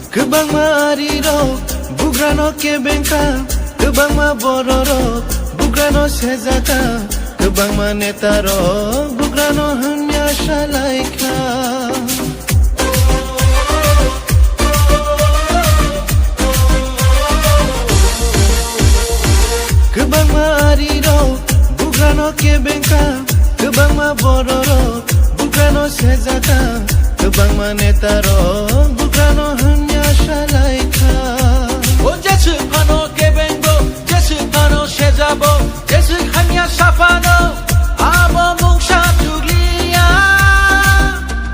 Kebang mariro, bugrano kebengka, kebang ma bororo, bugrano sezata, kebang ma netaro, bugrano hanya shalaika. Kebang mariro, bugrano kebengka, kebang ma bororo, bugrano sezata, kebang ma netaro, bugrano hanya shalaika. O jesu pano kebengo, jesu pano shezabo, jesu hanya shafano, abo mungsha tulia.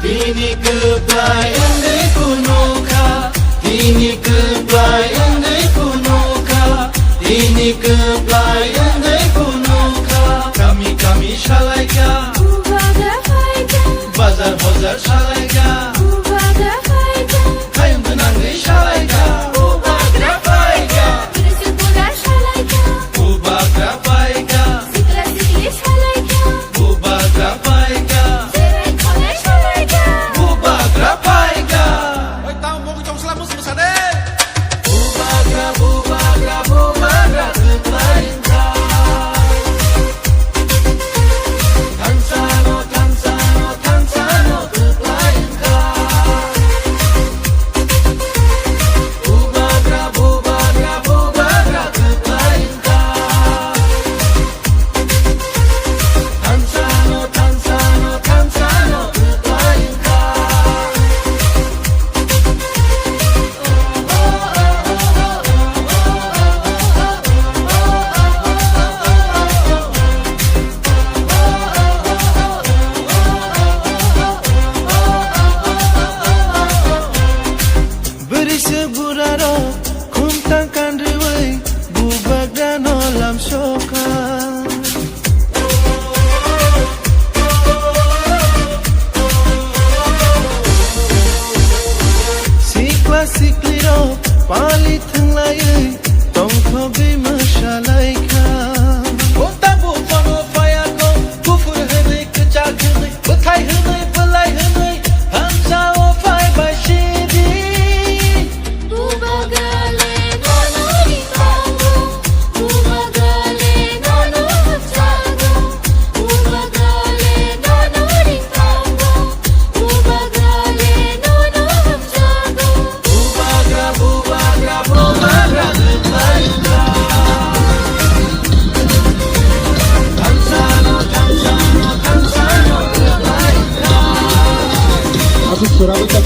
Ini kebayang di kunoka, ini kebayang di kunoka, ini kebayang di kunoka. Kami shalaika, bazar bazar shalaika, kayın benangı shalaika. Buraro, kuntang kandreway, bubag dan olam soka. Sikla sikliro, palit henglayay, tongkogay masyalaika. Kuntang bufano fayako, kufur hene kecak hene, bekai hene, belai hene, hamsa o fay bashidi. Surabaya